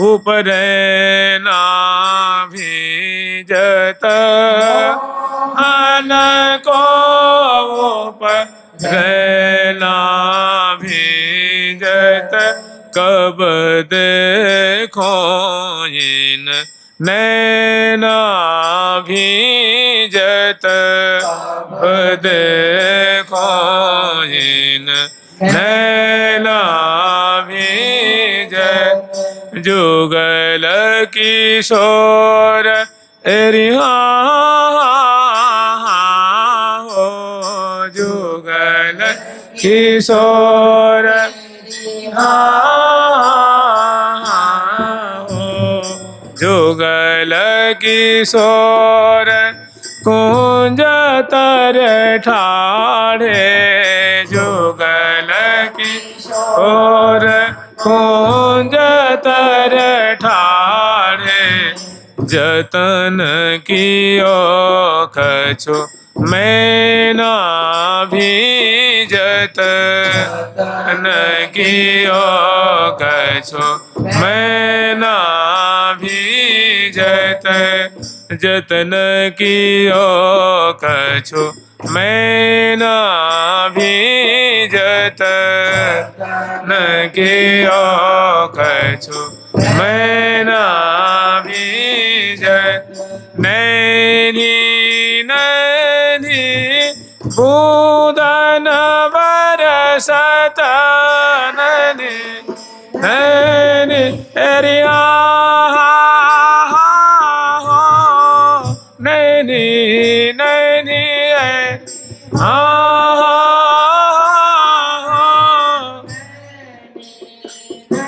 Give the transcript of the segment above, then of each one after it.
ऊपर ना भीजत अन को ऊपर ना भीजत कब देखो इन नैना भीजत कब देखो इन नैना भीजत जुगल किशोर रिहा हो जुगल किशोर रिहा हो जुगल किशोर कुंज तर ठाढ़े जुगल किशोर कुंज तर ठाढ़े जतन कियो कछु मैना भीजत जतन कियो कछु मैना भीजत जतन कियो कछु मैना भीजत न कियो कछु मैना भीजत नैनी नैनी बूंदन बरसत नैनी नैनी एरिया नैनी नैनी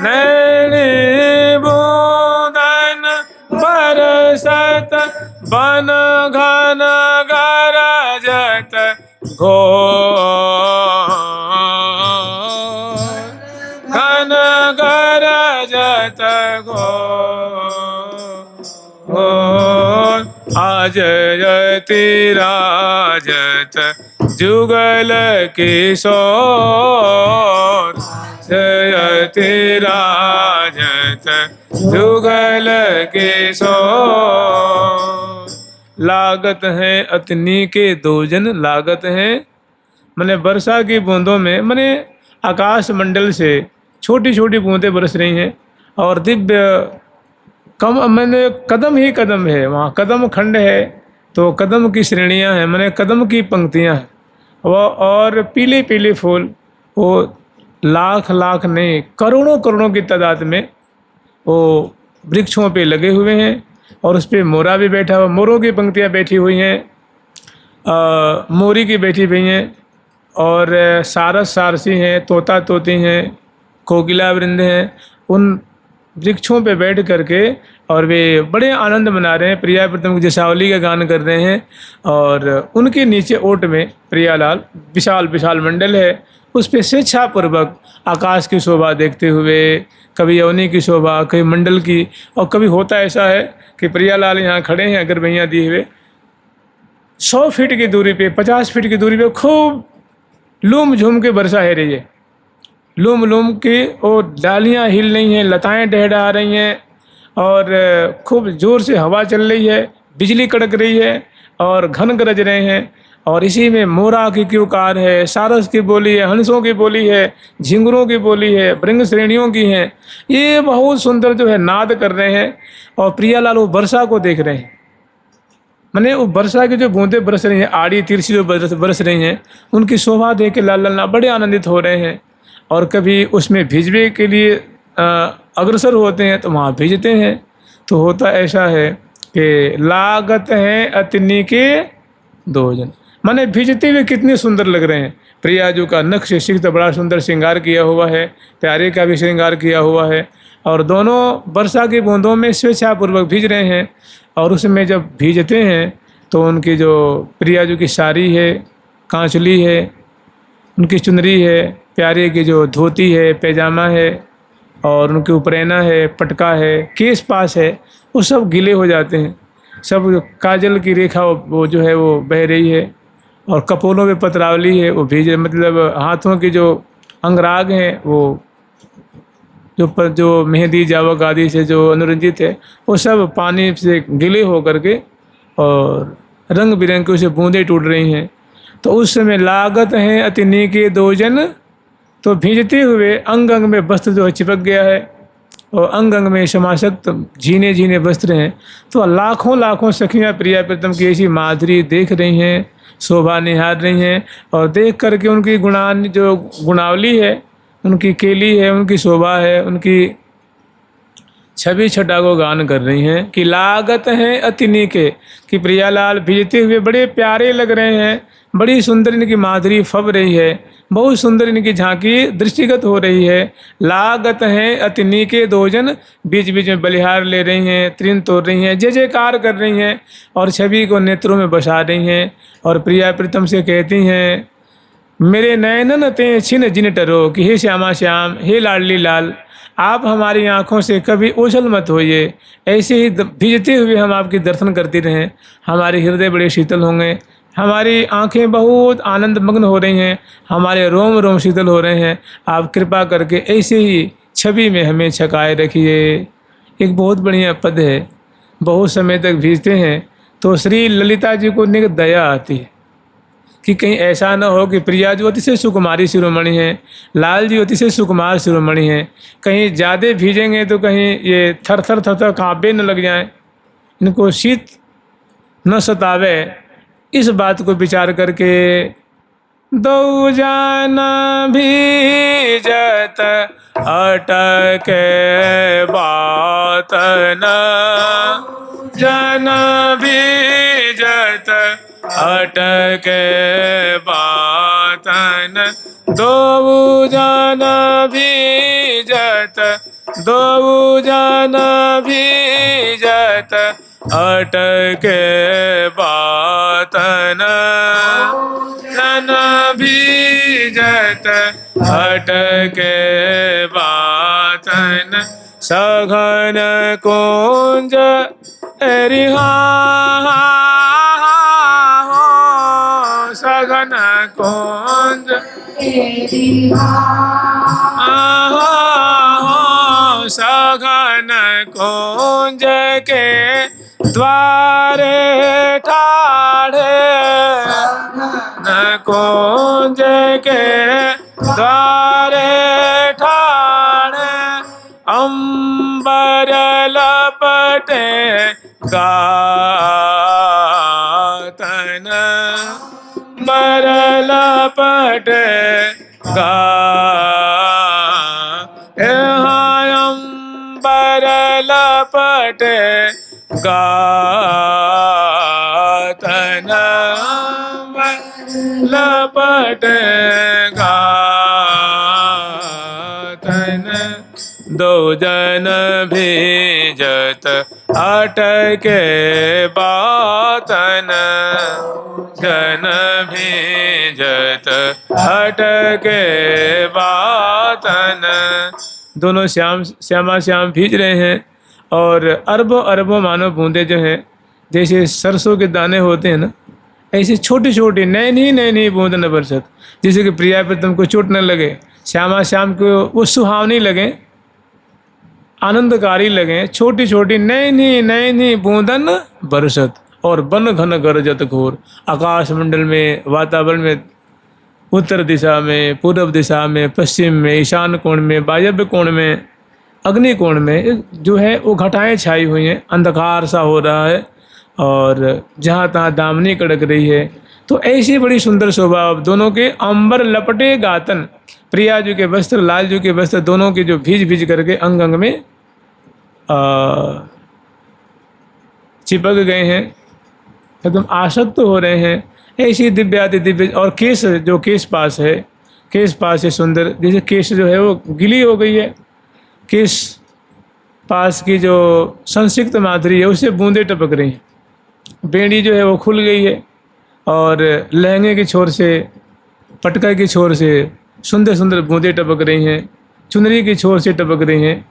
नैनी बूंदन बरसत बन घन गरजत घोर घन गरजत घोर आज यति राजत जुगल किशोर जयति राजत जुगल किशोर लागत है अतनी के दोजन लागत है मैंने वर्षा की बूंदों में मैंने आकाश मंडल से छोटी छोटी बूंदें बरस रही हैं और दिव्य कम मैंने कदम ही कदम है वहाँ कदम खंड है तो कदम की श्रेणियाँ हैं मैंने कदम की पंक्तियाँ हैं वो और पीले पीले फूल वो लाख लाख नहीं करोड़ों करोड़ों की तादाद में वो वृक्षों पे लगे हुए हैं और उस पर मोरा भी बैठा हुआ मोरों की पंक्तियाँ बैठी हुई हैं मोरी की बैठी हुई हैं और सारस सारसी हैं तोता तोती हैं कोकिला वृंद हैं उन वृक्षों पे बैठ करके और वे बड़े आनंद मना रहे हैं प्रिया प्रीतम की जसावली का गान कर रहे हैं और उनके नीचे ओट में प्रियालाल विशाल विशाल मंडल है उस पर स्वेच्छापूर्वक आकाश की शोभा देखते हुए कभी यवनी की शोभा कभी मंडल की और कभी होता ऐसा है कि प्रियालाल यहाँ खड़े हैं अगर भैया दिए हुए 100 फीट की दूरी पे 50 फीट की दूरी पे खूब लूम झूम के वर्षा है रही है लूम लूम की और डालियाँ हिल रही हैं लताएं डहडा रही हैं और खूब ज़ोर से हवा चल रही है बिजली कड़क रही है और घन गरज रहे हैं और इसी में मोरा की क्यूकार है सारस की बोली है हंसों की बोली है झिंगुरों की बोली है भृंग श्रेणियों की हैं ये बहुत सुंदर जो है नाद कर रहे हैं और प्रियालाल वो वर्षा को देख रहे हैं मैंने वो वर्षा की जो बूंदें बरस रही हैं आड़ी तिरछी जो बरस रही हैं उनकी शोभा देख के लाल लाल बड़े आनंदित हो रहे हैं और कभी उसमें भिजने के लिए अग्रसर होते हैं तो वहाँ भिजते हैं तो होता ऐसा है कि लागत है अतनी के दोजन माने भिजते हुए कितने सुंदर लग रहे हैं प्रियाजू का नक्श सिक्त बड़ा सुंदर श्रृंगार किया हुआ है प्यारे का भी श्रृंगार किया हुआ है और दोनों वर्षा की बूंदों में स्वेच्छापूर्वक भीज रहे हैं और उसमें जब भीजते हैं तो उनकी जो प्रियाजू की साड़ी है कांचली है उनकी चुनरी है प्यारे की जो धोती है पैजामा है और उनके उपरैना है पटका है केस पास है वो सब गीले हो जाते हैं सब काजल की रेखा वो जो है वो बह रही है और कपोलों में पतरावली है वो भीज मतलब हाथों की जो अंगराग हैं वो जो मेहंदी जावक आदि से जो अनुरंजित है, वो सब पानी से गीले होकर के और रंग बिरंग की उसे बूंदें टूट रही हैं। तो उस समय लागत हैं अति नीके दो जन, तो भींजते हुए अंग अंग में वस्त्र जो है चिपक गया है और अंग अंग में समासक्त झीने झीने वस्त्र हैं। तो लाखों लाखों सखियाँ प्रिया प्रीतम की ऐसी माधुरी देख रही हैं, शोभा निहार रही हैं और देख करके उनकी जो गुणावली है, उनकी केली है, उनकी शोभा है, उनकी छवि छटा को गान कर रही हैं कि लागत हैं अति नीके, कि प्रियालाल भीजते हुए बड़े प्यारे लग रहे हैं, बड़ी सुंदर इनकी माधुरी फब रही है, बहुत सुंदर इनकी झांकी दृष्टिगत हो रही है। लागत हैं अति नीके दो जन, बीच बीच में बलिहार ले रही हैं, तृण तोड़ रही हैं, जय जयकार कर रही हैं और छवि को नेत्रों में बसा रही हैं और प्रिया प्रीतम से कहती हैं, मेरे नयनन ते छिन जिन टरो, कि हे श्यामा श्याम, हे लाडली लाल, आप हमारी आँखों से कभी ओझल मत होइए, ऐसे ही भीजते हुए हम आपके दर्शन करते रहें, हमारे हृदय बड़े शीतल होंगे, हमारी आंखें बहुत आनंद मग्न हो रही हैं, हमारे रोम रोम शीतल हो रहे हैं, आप कृपा करके ऐसे ही छवि में हमें छकाए रखिए। एक बहुत बढ़िया पद है, बहुत समय तक भीजते हैं तो श्री ललिता जी को निक दया आती है कि कहीं ऐसा न हो कि प्रिया जो अतिशय सुकुमारी शिरोमणि हैं, लाल जी अतिशय सुकुमार शिरोमणि हैं, कहीं ज़्यादा भीजेंगे तो कहीं ये थर थर थर थर काँपे न लग जाएं, इनको शीत न सतावे, इस बात को विचार करके दो जाना भीजत अटके बात न, जन भीजत अटके बातन, दो जन भीजत, दो जन भीजत अटके बातन, जन भीजत अटके बातन, सघन कुंज रिहा, सघन कुंज सघन कुंज के द्वारे ठाढ़े, न कुंज के द्वारे ठाढ़े, अंबर लपटे गातन, अंबर लपटे गा, अंबर लपटे गातन, लपटे गातन, दो जन भीजत अटके बातन, जन भीजत अटके बातन। दोनों श्यामा श्याम भीज रहे हैं और अरबों अरबों मानव बूंदे जो हैं, जैसे सरसों के दाने होते हैं ना, ऐसी छोटी छोटी नैनी नैनी बूंद न बरसत, जैसे कि प्रिया प्रीतम को चोट न लगे, श्यामा श्याम को वो सुहावनी लगे, आनंदकारी लगे, छोटी छोटी नैनी नैनी बूंदन बरसत, और बन घन गरजत घोर, आकाश मंडल में, वातावरण में, उत्तर दिशा में, पूर्व दिशा में, पश्चिम में, ईशान कोण में, वायव्य कोण में, अग्नि कोण में जो है वो घटाएं छाई हुई हैं, अंधकार सा हो रहा है और जहाँ तहाँ दामनी कड़क रही है। तो ऐसी बड़ी सुंदर शोभा दोनों के, अंबर लपटे गातन, प्रिया जी के वस्त्र, लाल जी के वस्त्र, दोनों के जो भीज भीज करके अंग अंग में चिपक गए हैं, एकदम आसक्त हो रहे हैं। ऐसी दिव्याति दिव्य, और केश जो केश पास है, केश पास है सुंदर, जैसे केश जो है वो गिली हो गई है, केश पास की जो संसिक्त माधुरी है उससे बूंदें टपक रही हैं, बेड़ी जो है वो खुल गई है और लहंगे की छोर से, पटका की छोर से सुंदर सुंदर बूंदें टपक रही हैं, चुनरी की छोर से टपक रही हैं,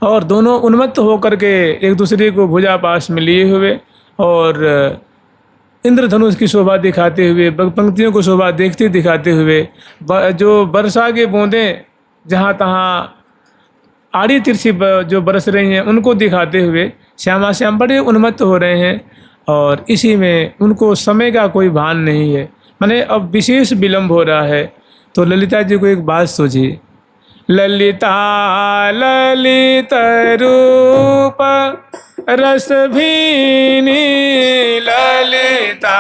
और दोनों उन्मत्त होकर के एक दूसरे को भुजा पास में लिए हुए और इंद्रधनुष की शोभा दिखाते हुए, पंक्तियों को शोभा देखते दिखाते हुए, जो वर्षा के बूंदें जहाँ तहाँ आड़ी तिरछी जो बरस रही हैं उनको दिखाते हुए श्यामा श्याम बड़े उन्मत्त हो रहे हैं। और इसी में उनको समय का कोई भान नहीं है, माने अब विशेष विलम्ब हो रहा है। तो ललिता जी को एक बात सोची, ललिता ललित रूप रस भीनी, ललिता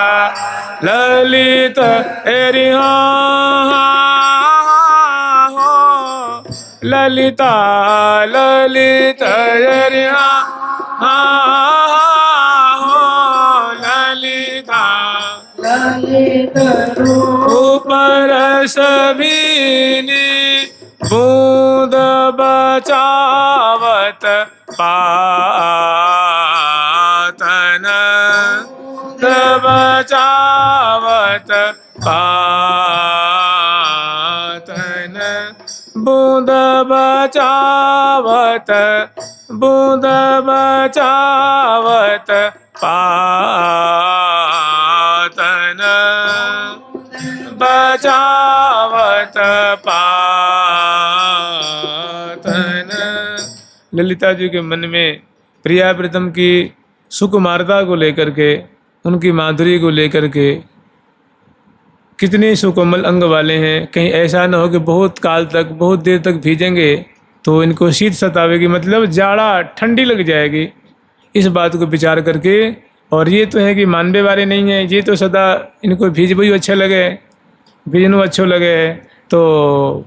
ललित ललिता ललित ललिता ललित रूप रस भीनी, बूंद बचावत पातन, बचावत पातन, बूंद बचावत, बूंद बचावत पातन, बचावत पातन। ललिता जी के मन में प्रिया प्रीतम की सुकुमारता को लेकर के, उनकी माधुरी को लेकर के, कितने सुकोमल अंग वाले हैं, कहीं ऐसा न हो कि बहुत काल तक, बहुत देर तक भीजेंगे तो इनको शीत सतावेगी, मतलब जाड़ा ठंडी लग जाएगी। इस बात को विचार करके, और ये तो है कि मानवे वाले नहीं हैं, ये तो सदा इनको भीजबू अच्छा लगे, भीजनो अच्छो लगे, तो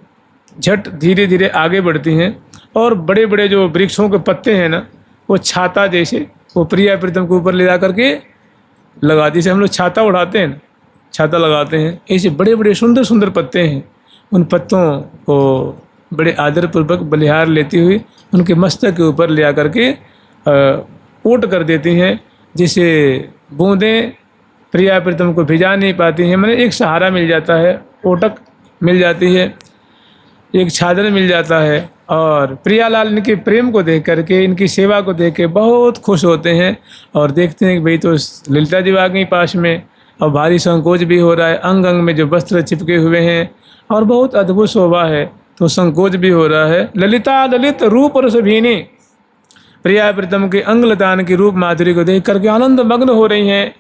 झट धीरे धीरे आगे बढ़ती हैं। और बड़े बड़े जो वृक्षों के पत्ते हैं ना, वो छाता जैसे वो प्रिया प्रीतम के ऊपर ले जा करके लगाती, जैसे हम लोग छाता उड़ाते हैं ना, छाता लगाते हैं, ऐसे बड़े बड़े सुंदर सुंदर पत्ते हैं। उन पत्तों को बड़े आदरपूर्वक बलिहार लेती हुई उनके मस्तक के ऊपर ले आकर के ओट कर देती हैं, जिससे बूंदें प्रिया प्रीतम को भिजा नहीं पाती हैं। मैंने एक सहारा मिल जाता है, ओटक मिल जाती है, एक छादर मिल जाता है। और प्रियालाल इनके प्रेम को देख करके, इनकी सेवा को देख के बहुत खुश होते हैं और देखते हैं कि भाई तो ललिता जी आ गई पास में, और भारी संकोच भी हो रहा है, अंग अंग में जो वस्त्र चिपके हुए हैं और बहुत अद्भुत शोभा है, तो संकोच भी हो रहा है। ललिता ललित रूप रस भीनी, प्रिया प्रीतम के अंगलतान की रूप माधुरी को देख करके आनंद मग्न हो रही हैं।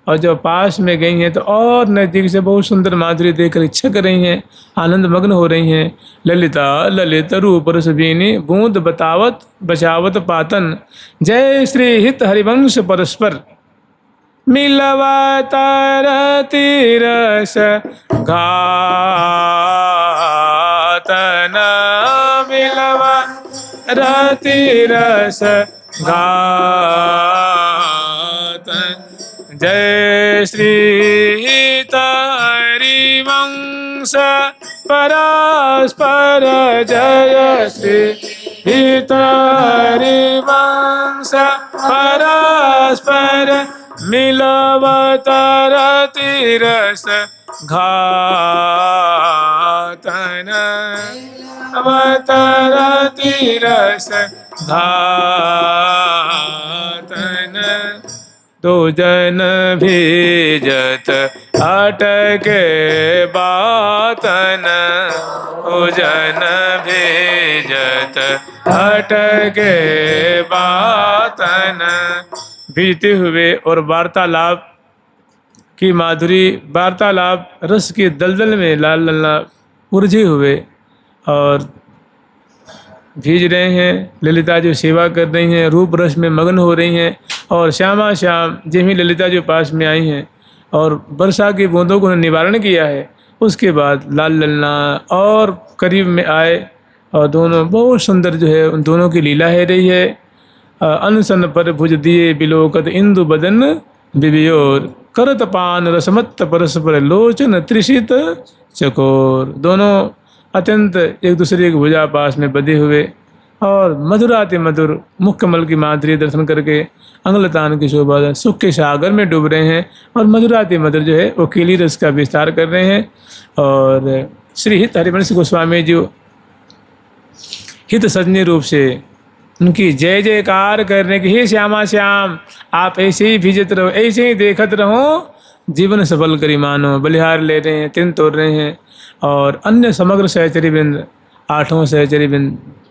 और जब पास में गई हैं तो और नज़दीक से बहुत सुंदर माधुरी देख कर इच्छा कर रही हैं, आनंद मग्न हो रही हैं। ललिता ललित रूप रस भीनी, बूंद बतावत बचावत पातन, जय श्री हित हरिवंश परस्पर, मिलवत रति रस घातन, मिलवत रति रस घातन, जय श्री हित हरिवंश परस्पर, जय श्री हित हरिवंश परस्पर, मिलवत रति रस घातन, मिलवत रति रस घातन, दो जन भेजत अटके बातन, दो जन भेजत अटके बातन। भेजते हुए और वार्तालाप की माधुरी, वार्तालाप रस के दलदल में लाल लल्ला उलझे हुए और भीज रहे हैं। ललिता जो सेवा कर रही हैं, रूप रस में मग्न हो रही हैं। और श्यामा श्याम जिन्हें ललिता जो पास में आई हैं और वर्षा की बूंदों को निवारण किया है, उसके बाद लाल लल्ला और करीब में आए और दोनों बहुत सुंदर जो है उन दोनों की लीला है रही है। अनसन पर भुज दिए बिलोकत इंदु बदन बिबियोर, करत पान रसमत्त परस्पर लोचन त्रिषित चकोर। दोनों अत्यंत एक दूसरे के भुजा पास में बधे हुए और मधुराति मधुर मुख कमल की माधुरी दर्शन करके अंगलतान की शोभा सुख के सागर में डूब रहे हैं और मधुराति मधुर जो है वो केली रस का विस्तार कर रहे हैं। और श्री हित हरिवंश गोस्वामी जी हित सजनी रूप से उनकी जय जयकार करने की, हे श्यामा श्याम आप ऐसे ही भिजत रहो, ऐसे ही देखत रहो, जीवन सफल करी मानो। बलिहार ले रहे हैं, तिन तोड़ रहे हैं और अन्य समग्र सहचरी बिंद, आठों सहचरी बिंद